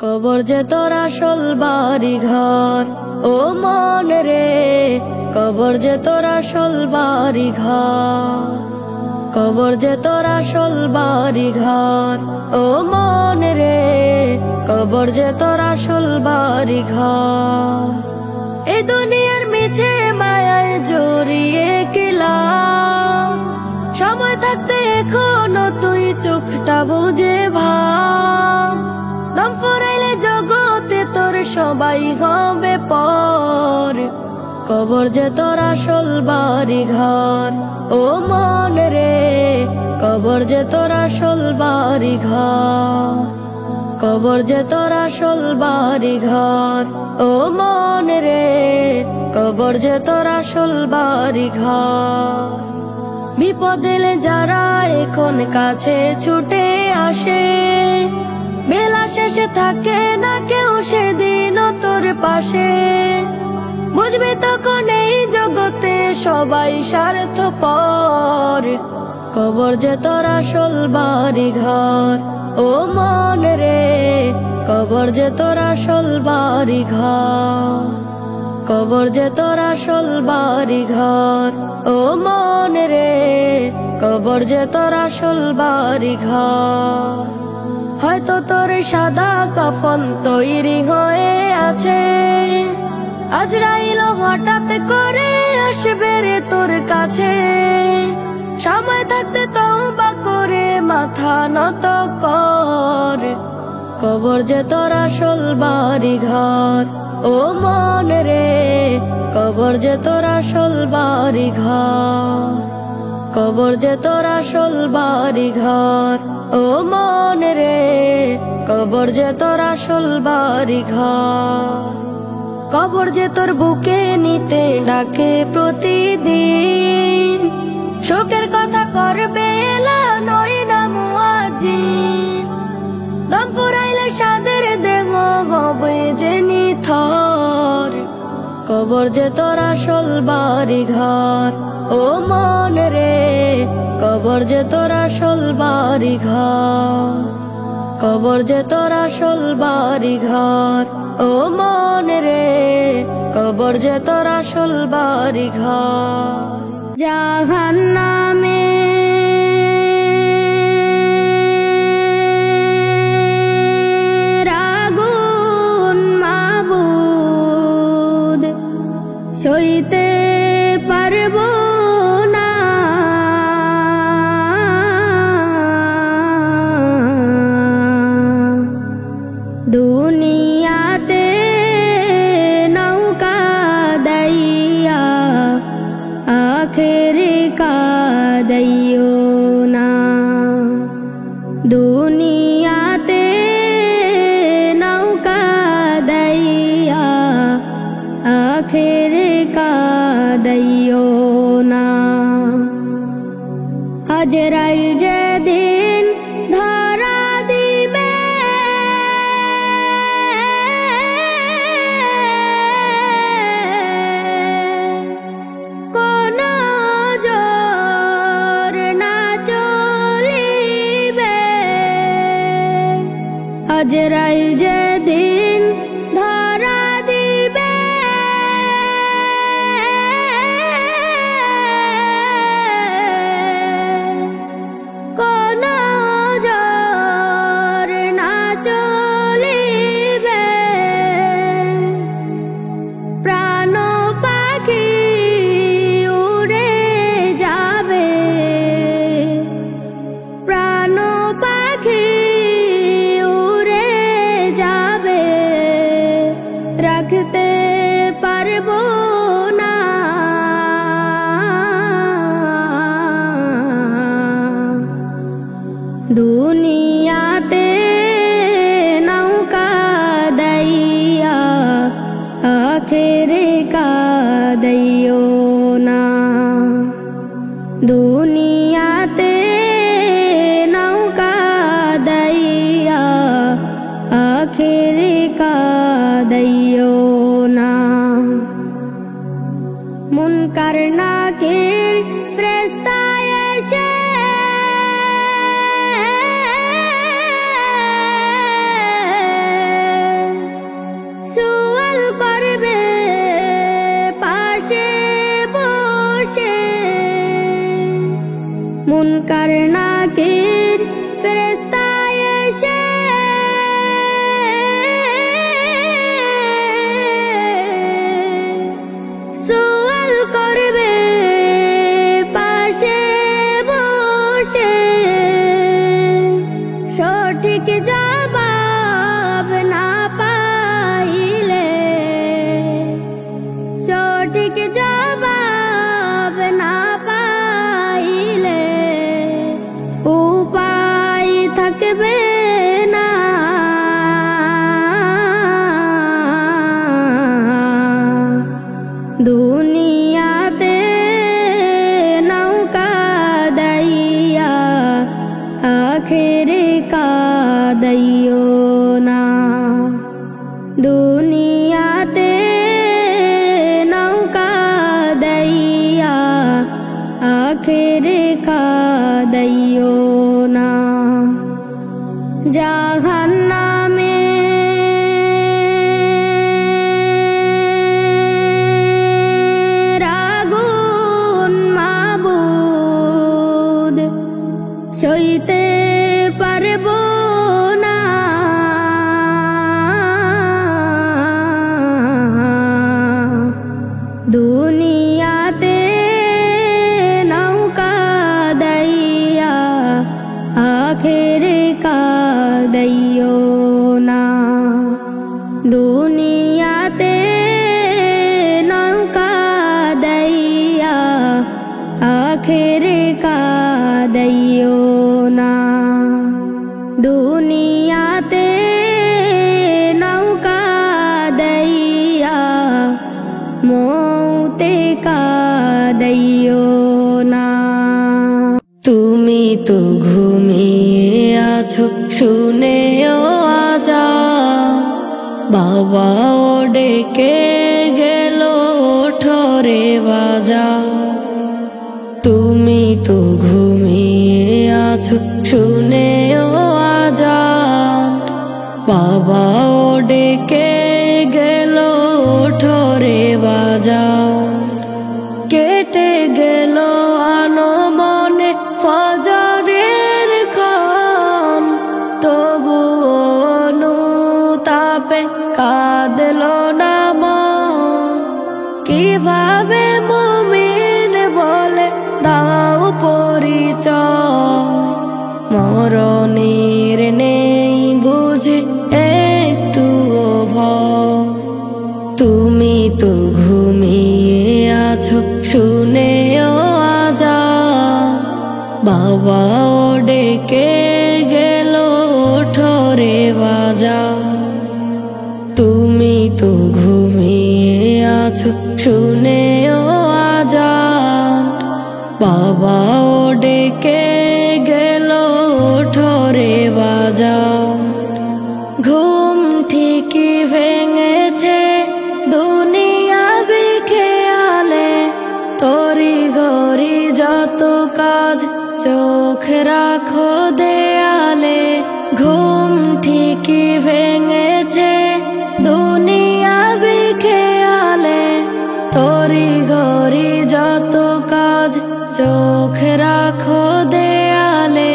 কবর যে তোর আসল বাড়ি ঘর, ও মন রে, কবর যে তোর আসল বাড়ি ঘর, কবর যে তোর আসল বাড়ি ঘর, ও মন রে, কবর যে তোর আসল বাড়ি ঘর। এই দুনিয়ার মিছে মায়ায় জড়িয়ে কিলা, সময় থাকতে এখনো তুই চোখটা বুঝে ভাব, দম ফুরাইলে জগতে তোর সবাই হবে পর। কবর যে তোর আসল বাড়ি ঘর, ও মন রে, কবর যে তোর আসল বাড়ি ঘর, কবর যে তোর আসল বাড়ি ঘর, ও মন রে, কবর যে তোর আসল বাড়ি ঘর। বিপদ এলে যারা এখন কাছে ছুটে আসে, বেলা শেষে থাকে না কেউ সেদিন তোর পাশে, বুঝবি তখন এই জগতে সবাই স্বার্থপর। কবর যে তোর আসল বাড়ি ঘর, ও মন রে, কবর যে তোর আসল বাড়ি ঘর, কবর যে তোর আসল বাড়ি ঘর, ও মন রে, কবর যে তোর আসল বাড়ি ঘর। হয়তো তোর সাদা কাফন তৈরি হয়ে আছে, আজরাইল হঠাৎ করে আসবে রে তোর কাছে, সময় থাকতে তওবা করে মাথা নত কর। কবর যে তোর আসল বাড়ি ঘর, ও মন রে, কবর যে তোর আসল বাড়ি ঘর, কবর যে তোর আসল বাড়ি ঘর, ও মন রে, কবর যে তোর আসল বাড়ি ঘর। কবর যে তোর বুকে নিতে ডাকে প্রতিদিন, শোকের কথা করবে এলা নয় না মুয়াজ্জিন, দম ফুরাইলে সাদের দেহ হবে যে নিথর। কবর যে তোর আসল বাড়ি ঘর, ও মন রে, কবর যে তোর আসল বাড়ি ঘর, কবর যে তোর আসল বাড়ি ঘর, ও মন রে, কবর যে তোর আসল বাড়ি ঘর। জাহান্নামে আগুন মাবুদ সইতে পারবো না, দুনিয়াতে নৌকা দাইয়া আখেরে কাদাইও না, দুনিয়াতে নৌকা দাইয়া আখেরে কাদাইও না। আজরাইল যেদিন ধরা দিবে, কোন জোর না চলিবে, আজরাইল যেদিন ধরা দিবে, কোন জোর না চলিবে, প্রাণ পাখি উড়ে যাবে, প্রাণ পাখি উড়ে যাবে, রাখতে পারবো না, দুনিয়াতে নৌকা দাইয়া আখেরে কাদাইও না, দুনিয়াতে নৌকা দাইয়া আখেরে কাদাইও না। মুনকার নাকির ফেরেশতা এসে মুনকার নাকির ফেরেশতা এসে সুয়াল করবে পাশে বসে, সঠিক জবাব না পাইলে, সঠিক জবাব না পাইলে উপায় থাকবে না। দুনিয়াতে নৌকা দাইয়া আখেরে কাদাইও না, দুনিয়াতে নৌকা দাইয়া আখেরে কাদাইও না। জাহান্নামে আগুন মাবুদ সইতে পারবো না, দুনিয়াতে নৌকা দাইয়া আখেরে কাদাইও না, দুনিয়াতে নৌকা দাইয়া আখেরে কাদাইও না, দুনিয়াতে নৌকা দাইয়া মৌতে কাদাইও না। তুমি তো ঘুমিয়ে আছো শুনেও আজান, বাবা ও ডেকে গেল ওঠরে বাজান। তুমি তো ঘুমিয়ে আছো শুনেও আজান, বাবা ও ডেকে গেল ওঠরে বাজান। কেটে গেল আনমনে ফজরের ক্ষণ, তবু অনুতাপে কাঁদলো না মন। কিভাবে মুমিন বলে দাও পরিচয়, মরণের নেই বুঝে একটুও ভয়। তুমি তো ঘুমিয়ে আছো শুনেও আজান, বাবা ও ডেকে গেল ওঠরে বাজান। তুমি তো ঘুমিয়ে আছো শুনেও আজান, বাবা ও ডেকে গেল ওঠরে বাজান। ঘুম ঠিকই ভেঙেছে দুনিয়া বিখেয়ালে, তরি ঘড়ি যত কাজ চোখ রাখো দেয়ালে। ঘুম ঠিকই ভেঙেছে দুনিয়া বিখেয়ালে, তরি ঘড়ি যত কাজ চোখ রাখো দেয়ালে।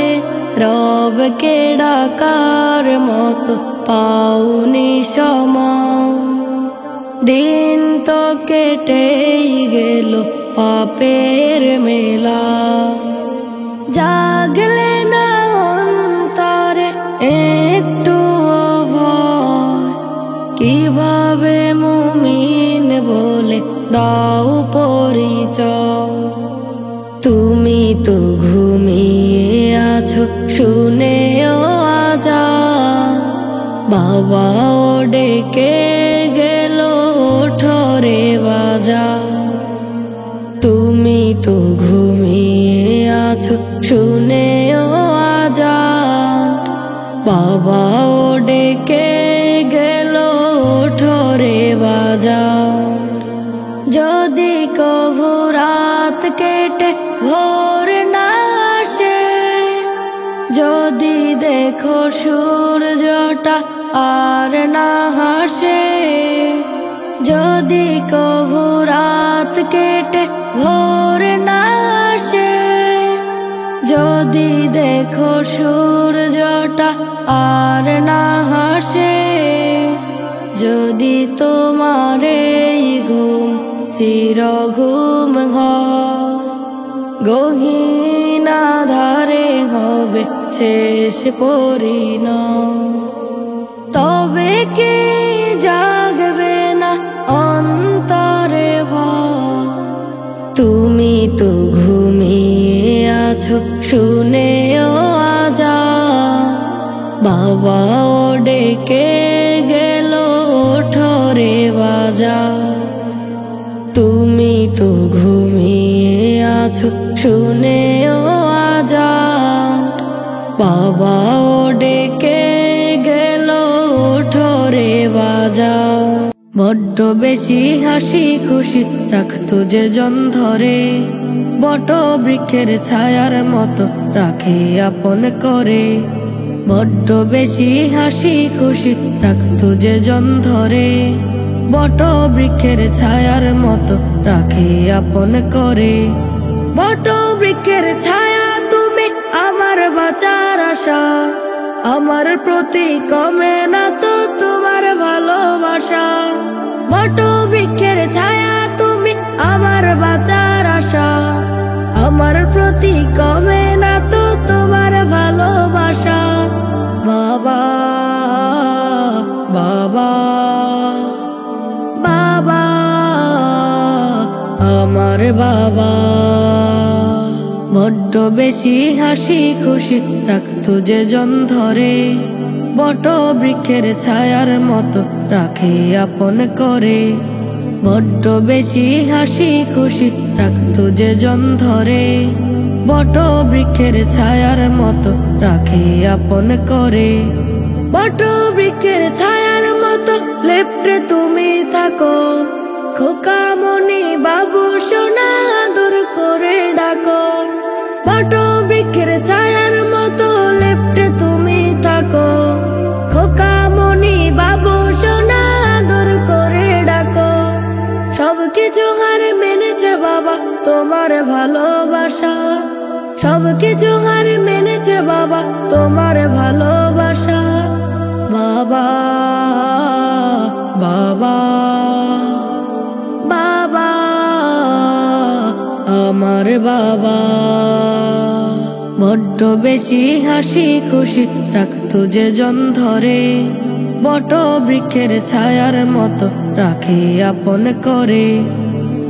রবকে ডাকার মতো পাওনি সময়, দিন তো কেটেই গেল পাপের মেলা। জাগলে না অন্তরে একটু ভয়, কিভাবে মুমিন বলে দাও পরিচয়। তুমি তো ঘুমিয়ে আছো শুনেও আজান, বাবা ও ডেকে গেল ওঠরে বাজান। তুমি তো ঘুমিয়ে আছো শুনেও আজান, বাবা ও ডেকে গেল ওঠরে বাজান। যদি কভু রাত কেটে ভোর না আসে, যদি দেখো সূর্যটা আর না হাসে, যদি কভু রাত কেটে ভোর না আসে, যদি দেখো সূর্যটা আর না হাসে, যদি তোমার এই ঘুম চির ঘুম হয়, গহীন আঁধারে হবে শেষ পরিণয়, তবে কি জাগবে না অন্তরে ভয়? তুমি তো ঘুমিয়ে আছো শুনেও আজান, বাবা ও ডেকে গেল ওঠরে বাজার। তুমি তো ঘুমিয়ে আছো শুনেও আজান, বাবা ও ডেকে গেল ওঠরে বাজার। বড্ড বেশি হাসি খুশি রাখতো যে জন ধরে, বট বৃক্ষের ছায়ার মতো রাখে আপন করে। বড্ড বেশি হাসি খুশি রাখতো যে জন ধরে, বট বৃক্ষের ছায়ার মতো রাখে আপন করে। বট বৃক্ষের ছায়া তুমি আমার বাঁচার আশা, আমার প্রতি কমে না তো তোমার ভালোবাসা। বট বৃক্ষের ছায়া তুমি আমার বাঁচার আশা, আমার প্রতি কমে না তো তোমার ভালোবাসা। বাবা বাবা বাবা আমার বাবা। বড্ড বেশি হাসি খুশি রাখতো যে জন ধরে, বট বৃক্ষের ছায়ার মতো রাখে আপন করে। বড্ড বেশি হাসি খুশি রাখতো যে জন ধরে, বট বৃক্ষের ছায়ার মতো রাখে আপন করে। বট বৃক্ষের ছায়ার মতো লেপ্টে তুমি থাকো, খোকামণি বাবু সোনা আদর করে ডাকো। বট বৃক্ষের ছায়ার মতো লেপ্টে তুমি থাকো, খোকামণি বাবু সোনা আদর করে ডাকো। সবকিছু হার মেনেছে বাবা তোমার ভালোবাসা, সবকিছু হার মেনেছে বাবা তোমার ভালোবাসা। বাবা বাবা বাবা আমার বাবা। বড্ড বেশি হাসি খুশি রাখতো যে জন ধরে, বট বৃক্ষের ছায়ার মতো রাখে আপন করে।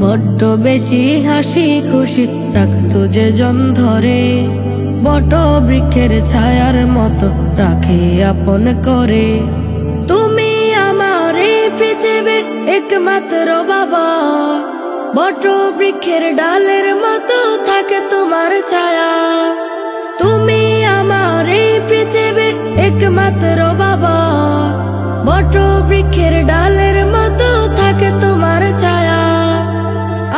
বড্ড বেশি হাসি খুশি রাখতো যে জন ধরে, বট বৃক্ষের ছায়ার মতো রাখে আপন করে। তুমি আমার এই পৃথিবীর একমাত্র বাবা, বট বৃক্ষের ডালের মতো থাকে তোমার ছায়া। তুমি আমার এই পৃথিবীর একমাত্র বাবা, বট বৃক্ষের ডালের মতো থাকে তোমার ছায়া।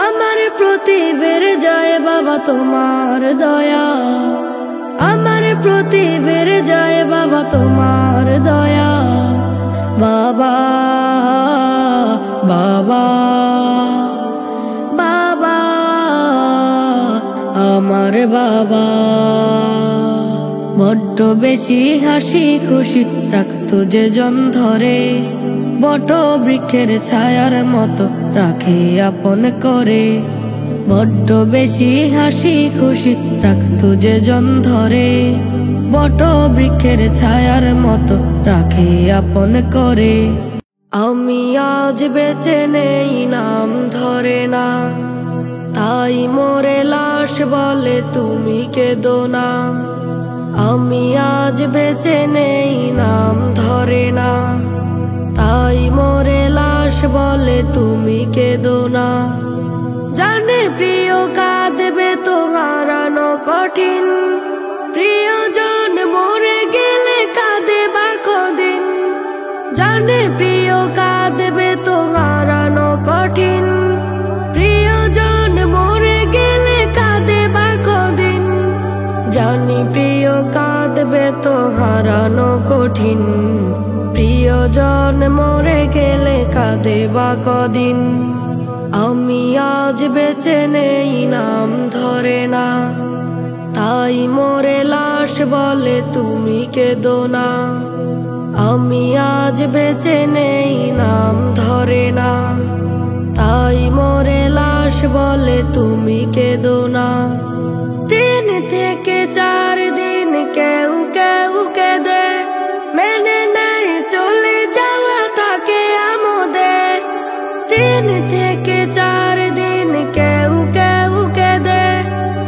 আমার প্রতি বেড়ে যায় বাবা তোমার দয়া, আমার প্রতি বেড়ে যায় বাবা তোমার দয়া। বাবা বাবা বাবা আমার বাবা। বড্ড বেশি হাসি খুশি রাখতো যে জন ধরে, বট বৃক্ষের ছায়ার মতো রাখে আপন করে। বড্ড বেশি হাসি খুশি রাখতো যে জন ধরে, বট বৃক্ষের ছায়ার মতো রাখে আপন করে। আমি আজ বেঁচে নেই নাম ধরে না, তাই মোরে লাশ বলে তুমি কেঁদো না। আমি আজ বেঁচে নেই নাম ধরে না, তাই মোরে লাশ বলে তুমি কেঁদো না। জানে প্রিয় কাঁদবে তো হারানো কঠিন, প্রিয়জন মরে গেলে কাঁদে বা কদিন। জানে প্রিয় কাঁদবে তো হারানো কঠিন, প্রিয়জন মরে গেলে কাঁদে বা কদিন। জানি প্রিয় কাঁদবে তো হারানো কঠিন, প্রিয়জন মরে গেলে কাঁদে বা কদিন। আমি আজ বেঁচে নেই নাম ধরে না, তাই মোরে লাশ বলে তুমি কেঁদো না। আমি আজ বেঁচে নেই নাম ধরে না, তাই মোরে লাশ বলে তুমি কেঁদো না। 3 থেকে 4 দিন কেউ কেউ কেঁদে মেনে নেয় চলে যাওয়া তাকে আমোদে। 3 থেকে 4 দিন কেউ কেউ কেঁদে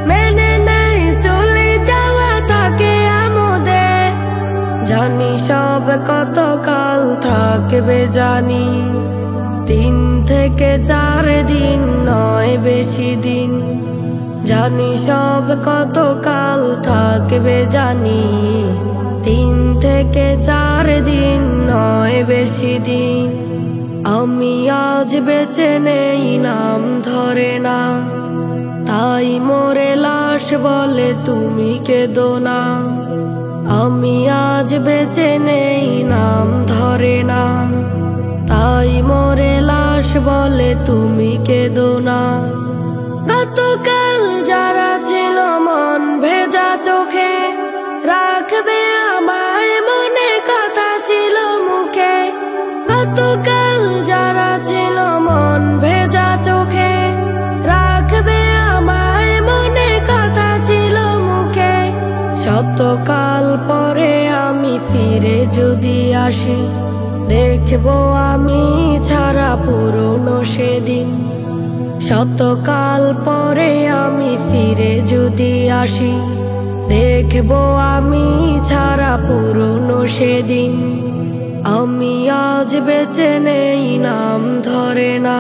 মেনে নেয় চলে যাওয়া তাকে আমোদে। জানি সব কতকাল থাকবে জানি, 3 থেকে 4 দিন নয় বেশি দিন। জানি সব কতকাল থাকবে জানি, 3 থেকে 4 দিন নয় বেশি দিন। আমি আজ বেঁচে নেই নাম ধরে না, তাই মোরে লাশ বলে তুমি কেঁদো না। আমি আজ বেঁচে নেই নাম ধরে না, তাই মোরে লাশ বলে তুমি কেঁদো না। গতকাল যারা ছিল মন ভেজা চোখে, রাখবে আমায় মনে কথা ছিল মুখে। গতকাল যারা ছিল মন ভেজা চোখে, রাখবে আমায় মনে কথা ছিল মুখে। শতকাল পরে আমি ফিরে যদি আসি, দেখবো আমি ছাড়া পুরনো সেদিন। শতকাল পরে আমি ফিরে যদি আসি, দেখবো আমি ছাড়া পুরনো সেদিন। আমি আজ বেঁচে নেই নাম ধরে না,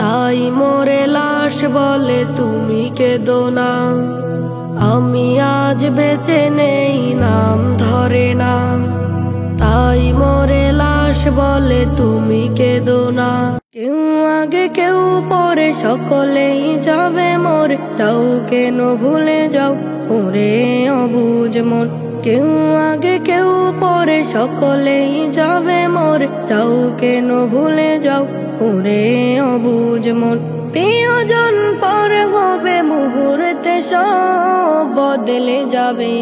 তাই মোরে লাশ বলে তুমি কেঁদো না। আমি আজ বেঁচে নেই নাম ধরে না, তাই মোরে লাশ বলে তুমি কেঁদো না। কেউ আগে কেউ পরে সকলেই যাবে মোর, যাও কেন ভুলে যাও ওরে অবুঝ মন। কেউ আগে কেউ পরে সকলেই যাবে মোর, যাও কেন ভুলে যাও ওরে অবুঝ মন। প্রিয়জন পরে হবে মুহূর্তে সব বদলে যাবে,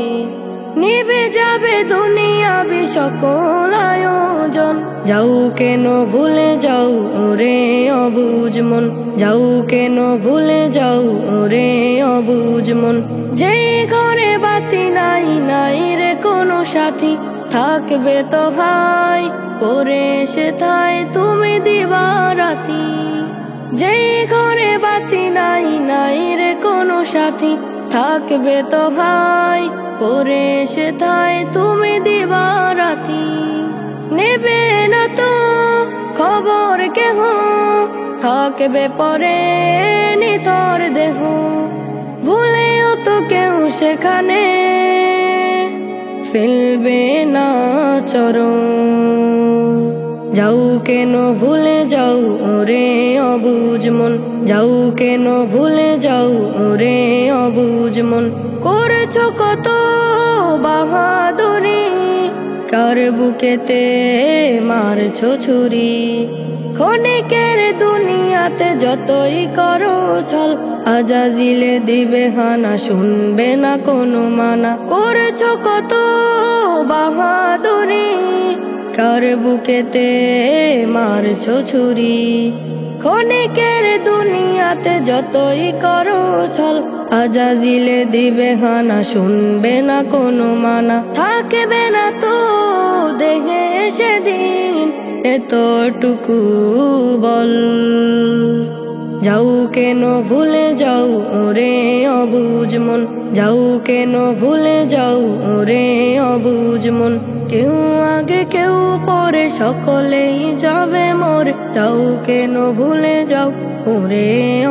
নিভে যাবে দুনিয়াবি সকল আয়োজন। যাও কেন ভুলে যাও ওরে অবুঝ মন, যাও কেন ভুলে যাও ওরে অবুঝ মন। যে ঘরে বাতি নাই, নাই রে কোনো সাথী, থাকবে তো ভাই পরে সেথায় তুমি দিবারাতি। যে ঘরে বাতি নাই, নাই রে কোনো সাথী, থাকবে তো ভাই পরে সেথায় তুমি দিবারাতি। নেবে না তো খবর কেহ, থাকবে পরে নিথর দেহ। ভুলেও তো কেউ সেখানে ফেলবে না চরণ। যাও কেন ভুলে যাও ওরে অবুঝ মন, যাও কেন ভুলে যাও ওরে অবুঝ মন। করছো কত বাহাদুরি, কার বুকেতে মারছো ছুরি। ক্ষণিকের দুনিয়াতে যতই করো ছল, আজাজিলে দিবে হানা শুনবে না কোনো মানা। করছো কত বাহাদুরি, কার বুকেতে মারছো ছুরি। ক্ষণিকের দুনিয়াতে যতই করো ছল, আজাজিলে দিবে হানা শুনবে না কোনো মানা। থাকবে না তো দেখে সেদিন এতটুকু বল। যাও কেন ভুলে যাও ওরে অবুঝ মন, যাও কেন ভুলে যাও ওরে অবুঝ মন। কেউ আগে কেউ পরে সকলেই যাবে মোর, যাও কেন ভুলে যাও ওরে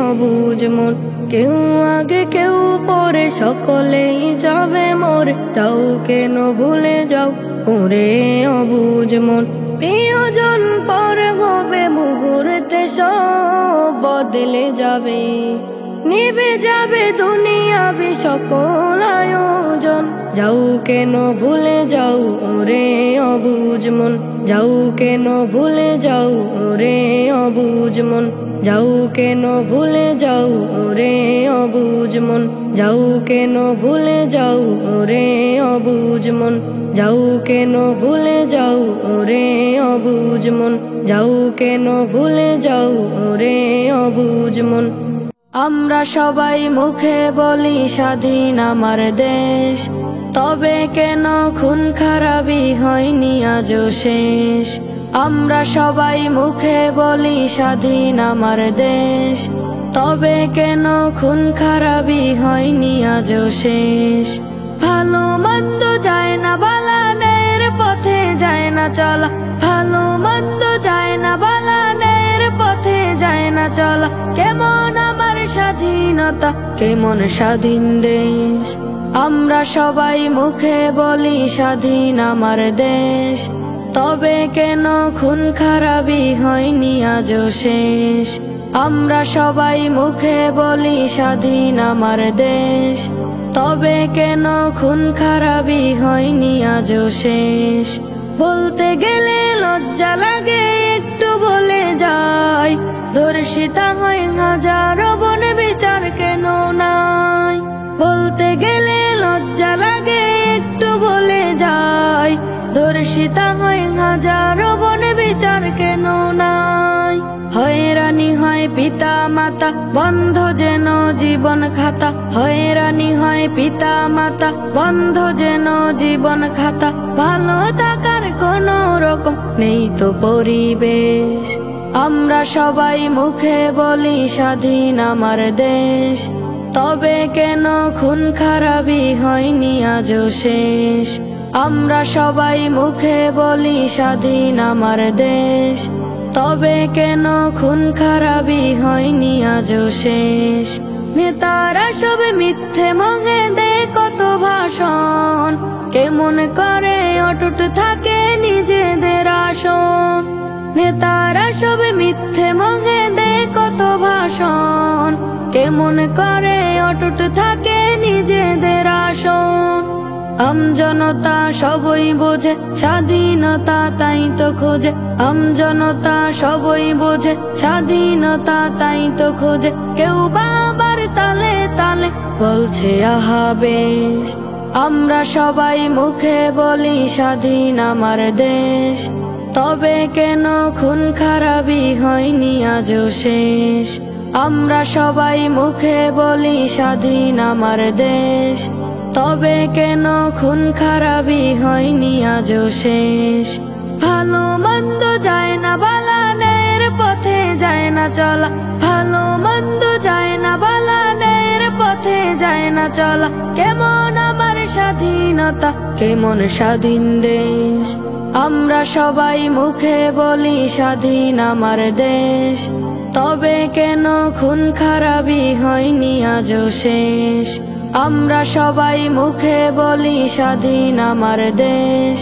অবুঝ মন। কেউ আগে কেউ পরে সকলেই যাবে মোর, যাও কেন ভুলে যাও ওরে অবুঝ মন। প্রিয়জন পরে হবে মুহূর্তে সব বদলে যাবে, নিভে যাবে দুনিয়াবি সকল আয়োজন। যাও কেন ভুলে যাও ওরে অবুঝ মন, যাও কেন ভুলে যাও ওরে অবুঝ মন। যাও কেন ভুলে যাও ওরে অবুঝ মন। যাও কেন ভুলে যাও ওরে অবুঝ মন, যাও কেন ভুলে যাও ওরে অবুঝ মন, যাও কেন ভুলে যাও ওরে অবুঝ মন। আমরা সবাই মুখে বলি স্বাধীন আমার দেশ, তবে কেন খুন খারাপি হয়নি আজও শেষ। আমরা সবাই মুখে বলি স্বাধীন আমার দেশ, তবে কেন খুন খারাপি হয়নি আজও শেষ। ভালো মন্দ যায় না বালা, ন্যায়ের পথে যায় না চলা, ভালো মন্দ যায় না বালা, ন্যায়ের পথে যায় না চলা। কেমন আমার স্বাধীনতা, কেমন স্বাধীন দেশ। আমরা সবাই মুখে বলি স্বাধীন আমার দেশ, তবে কেন খুন খারাপি হয়নি আজও শেষ। আমরা সবাই মুখে বলি স্বাধীন আমার দেশ, তবে কেন খুন খারাপি হয়নি আজও শেষ। বলতে গেলে লজ্জা লাগে, একটু বলে যাই, ধর্ষিতা হয় হাজারো বনে বিচার কেন নাই। বলতে গেলে লজ্জা লাগে, একটু বলে যাই, ধর্ষিতা হয় হাজারো বনে বিচার কেন নাই। হয়রানি হয় পিতা মাতা, বন্ধ যেন জীবন খাতা, হয়রানি হয় পিতা মাতা, বন্ধ যেন জীবন খাতা। ভালো থাকার কোনো রকম নেই তো পরিবেশ। আমরা সবাই মুখে বলি স্বাধীন আমার দেশ, তবে কেন খুন খারাপি হয়নি আজও শেষ। আমরা সবাই মুখে বলি স্বাধীন আমার দেশ, তবে কেন খুন খারাপি হয়নি আজও শেষ। নেতারা সবে মিথ্যে মঙ্গে দেয় কত ভাষণ, কেমন করে অটুট থাকে নিজেদের আসন। নেতারা সবে মিথ্যে মঙ্গে দেয় কত ভাষণ, কেমন করে অটুট থাকে নিজেদের আসন। আমজনতা সবই বোঝে স্বাধীনতা তাই তো খোঁজে, আমজনতা সবই বোঝে স্বাধীনতা তাই তো খোঁজে। কেউ বাবার তালে তালে বলছে আহা বেশ। আমরা সবাই মুখে বলি স্বাধীন আমার দেশ, তবে কেন খুন খারাপি হয়নি আজও শেষ। আমরা সবাই মুখে বলি স্বাধীন আমার দেশ, তবে কেন খুন খারাপি হয়নি আজও শেষ। ভালো মন্দ যায় না বালা, ন্যায়ের পথে যায় না চলা, ভালো মন্দ যায় না বালা, ন্যায়ের পথে যায় না চলা। কেমন আমার স্বাধীনতা, কেমন স্বাধীন দেশ। আমরা সবাই মুখে বলি স্বাধীন আমার দেশ, তবে কেন খুন খারাপি হয়নি আজও শেষ। আমরা সবাই মুখে বলি স্বাধীন আমার দেশ,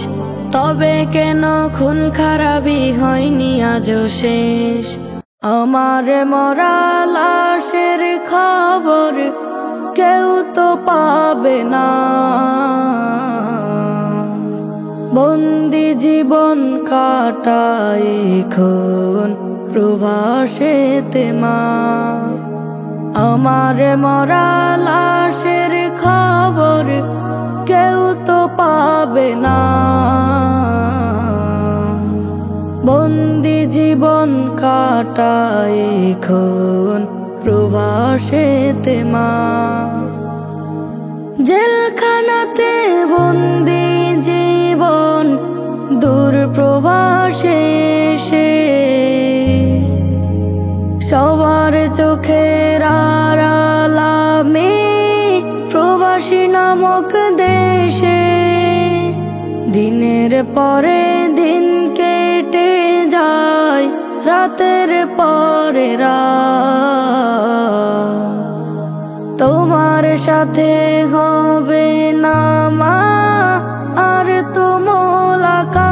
তবে কেন খুন খারাপি হয়নি আজও শেষ। আমার মরা লাশের খবর কেউ তো পাবে না, বন্দি জীবন কাটায় এখন প্রবাসেতে মা। আমার মরা লাশের খবর কেউ তো পাবে না, বন্দি জীবন কাটায় এখন প্রবাসেতে মা। জেলখানাতে বন্দি জীবন দূর প্রবাসে এসে, সবার চোখের আড়ালে প্রবাসী নামক দেশে দিনের পরে দিন কেটে যায়, রাতের পরে রাত। তোমার সাথে হবে না মা আর তো মোলাকাত।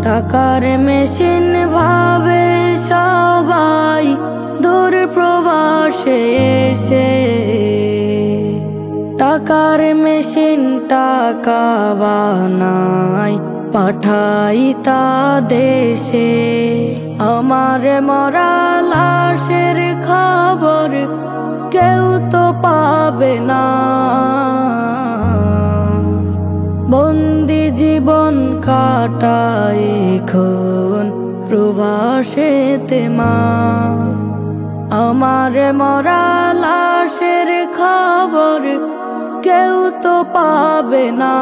টাকার মেশিন ভাবে সবাই দূর প্রবাসে এসে, টাকার মেশিন টাকা বানাই পাঠাই তা দেশে। আমার মরা লাশের খবর কেউ তো পাবে না। বন্দি জীবন কাটায় এখন প্রবাসেতে মা। আমার মরা লাশের খবর কেউ তো পাবে না।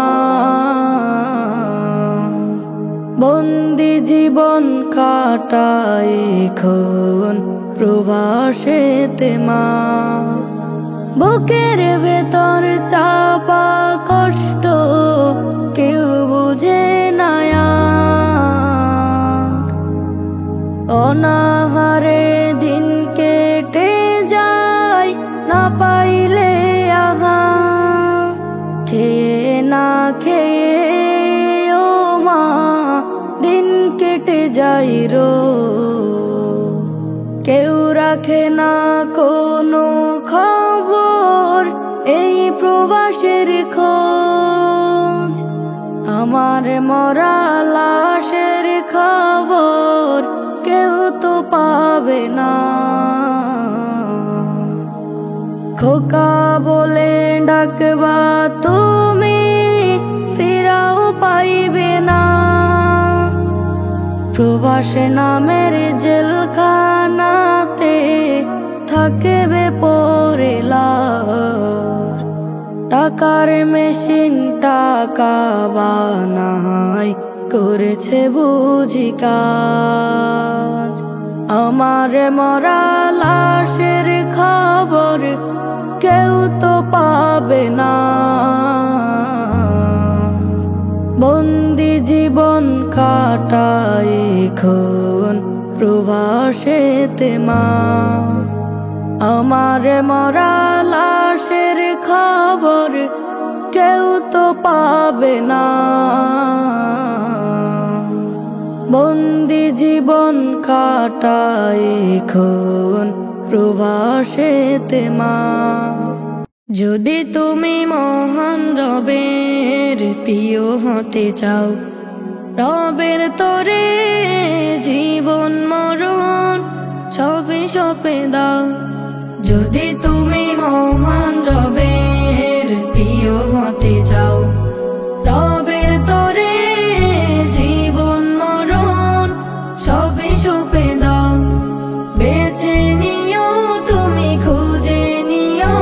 বন্দি জীবন কাটায় এখন প্রবাসেতে মা। বুকের ভেতর চাপা কষ্ট কেউ বুঝে না। অনাহারে দিন কেটে যায় না পাইলে আহার। খেয়ে না খেয়ে ও মা দিন কেটে যাই রোজ। কেউ রাখে না কোনো খবর এই প্রবাসের খোঁজ। আমার মরা লাশের খবর কেউ তো পাবে না। খোকা বলে ডাকবা তুমি ফিরাও পাইবে না। প্রবাস নামের জেলখানাতে থাকবে পড়ে লাশ। টাকার মেশিন টাকা বানায় করেছে বুঝি কাজ। আমার মরা লাশের খবর কেউ তো পাবে না। বন্দি জীবন কাটায় এখন প্রবাসেতে মা। আমার মরা লাশের খবর কেউ তো পাবে না। বন্দি জীবন কাটায় এখন প্রবাসেতে মা। যদি তুমি মহান রবের প্রিয় হতে চাও, রবের তরে জীবন মরণ সবে সপে দাও। যদি তুমি মহান রবের প্রিয় হতে চাও, রবের তরে জীবন মরণ সবে সপে দাও। বেছে নিও তুমি খুঁজে নিও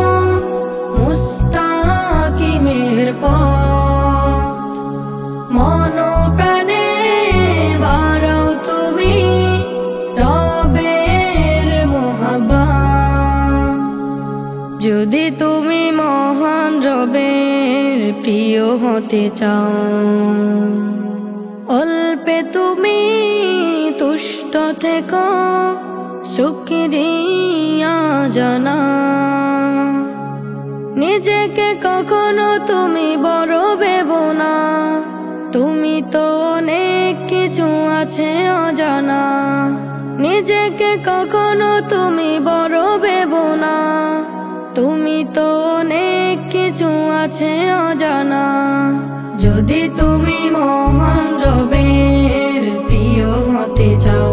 মুস্তাকিমের পথ। মন প্রাণে বাড়াও তুমি রবের মোহাব্বত। যদি তুমি মহান রবের প্রিয় হতে চাও, অল্পে তুমি তুষ্ট থেকো শুকরিয়া জানা। নিজেকে কখনো তুমি বড় ভেবো না, তুমি তো অনেক কিছু আছে অজানা। নিজেকে কখনো তুমি বড় ভেবো না, তুমি তো অনেক কিছু আছে অজানা। যদি তুমি মহান রবের প্রিয় হতে চাও,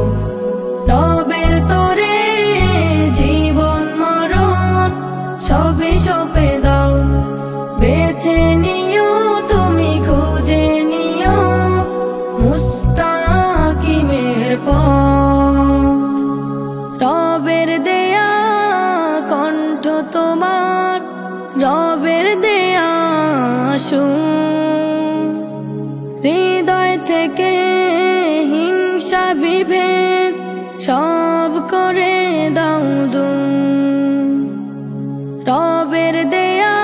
রবের তরে জীবন মরণ সবে সপে দাও। বেছে নিও তুমি খুঁজে নিও মুস্তাকিমের পথ। রবের দেয়া কণ্ঠ তোমার, রবের দেয়া সুর। হৃদয় থেকে হিংসা বিভেদ সব করে দাও দূর। রবের দেয়া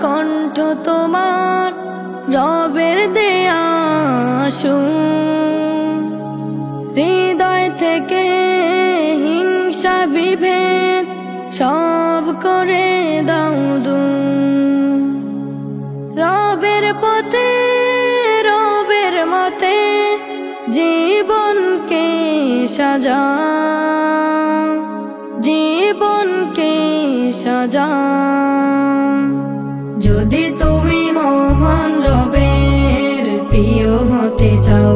কণ্ঠ তোমার, রবের দেয়া সুর। হৃদয় থেকে হিংসা বিভেদ সব করে দাও দূর। রবের পথে রবের মতে জীবনকে সাজা, জীবনকে সাজা। যদি তুমি মহান রবের প্রিয় হতে চাও,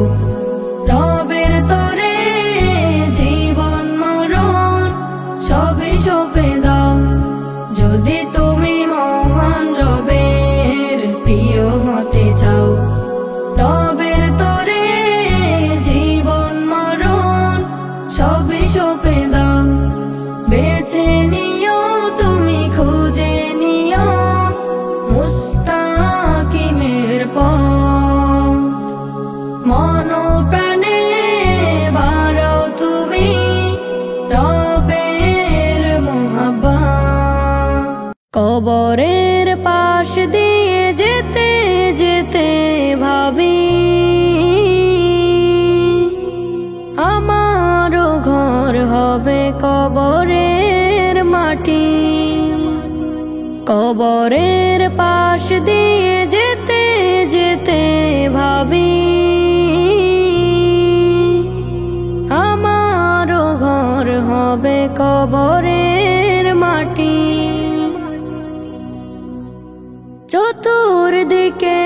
রবের তরে জীবন মরণ সবে সপে দাও। কবরের পাশ দিয়ে যেতে যেতে ভাবি আমারও ঘর হবে কবরের মাটি। কবরের পাশ দিয়ে যেতে যেতে ভাবি আমারও ঘর হবে কবরের মাটি। চতুর্দিকে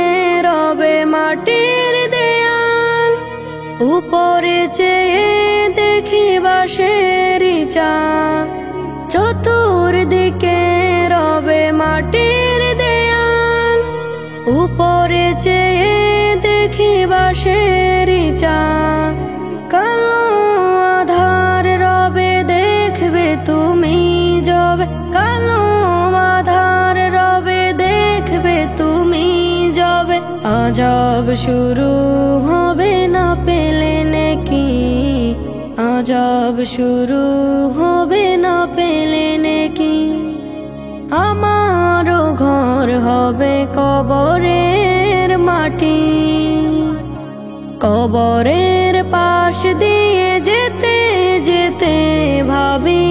রবে মাটির দেয়াল, উপরে চেয়ে দেখি বাঁশের চাল। চতুর্দিকে রবে মাটির দেয়াল, উপরে চেয়ে দেখি বাঁশের চাল। কালো আধার রবে দেখবে তুমি যবে, কালো আধার রবে দেখবে তুমি যবে। আজব শুরু হবে না পেলে নেকি, আজব শুরু হবে না পেলে নেকি। আমারও ঘর হবে কবরের মাটি। কবরের পাশ দিয়ে যেতে যেতে ভাবি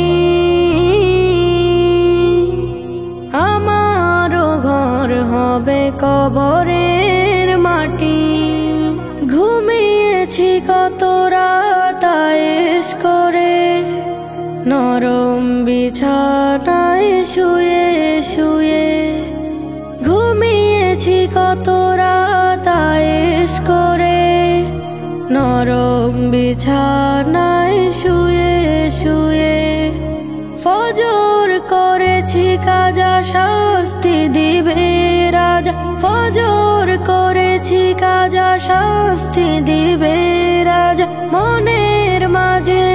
আমারও ঘর হবে কবরের মাটি। ঘুমিয়েছি কত রাত আয়েশ করে, নরম বিছানায় শুয়ে শুয়ে। ঘুমিয়েছি কত রাত আয়েশ করে, নরম বিছানায় শুয়ে শুয়ে। ফজর করেছি কাজা শাস্তি দিবে রাজা, ফজর করেছি কাজা শাস্তি দিবে রাজা। মনের মাঝে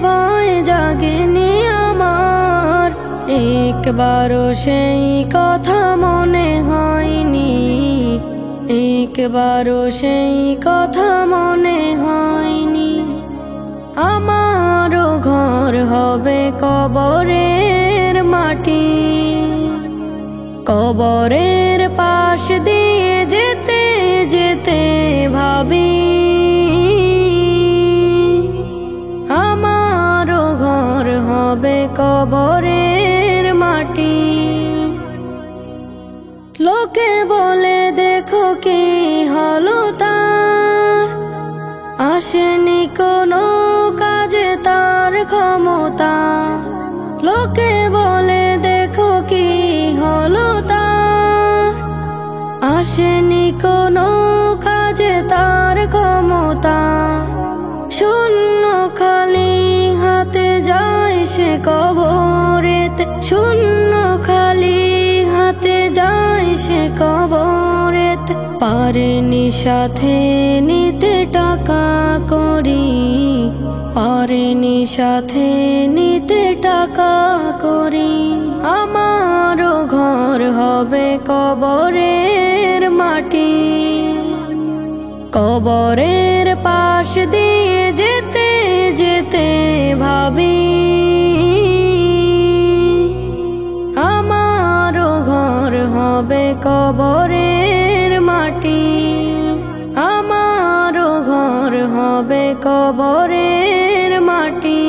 ভয় জাগেনি আমার, একবারও সেই কথা মনে হয়নি, একবারও সেই কথা মনে হয়নি। আমারও ঘর হবে কবরের মাটি। কবরের পাশ দিয়ে যেতে যেতে ভাবি আমারও ঘর হবে কবরের মাটি। লোকে বলে দেখো কি হলো তার, আসেনি কোনো কাজে তার ক্ষমতা। লোকে বলে দেখো কি হলো তার, আসেনি কোনো কাজে তার ক্ষমতা। শূন্য খালি হাতে যায় সে কবরেতে, শূন্য খালি হাতে যায় সে কবরেতে। পারেনি সাথে নিতে টাকা করি, পারেনি সাথে নিতে টাকা করি। আমারও ঘর হবে কবরের মাটি। কবরের পাশ দিয়ে যেতে যেতে ভাবি আমারও ঘর হবে কবরের মাটি। আমারও ঘর হবে কবরের মাটি।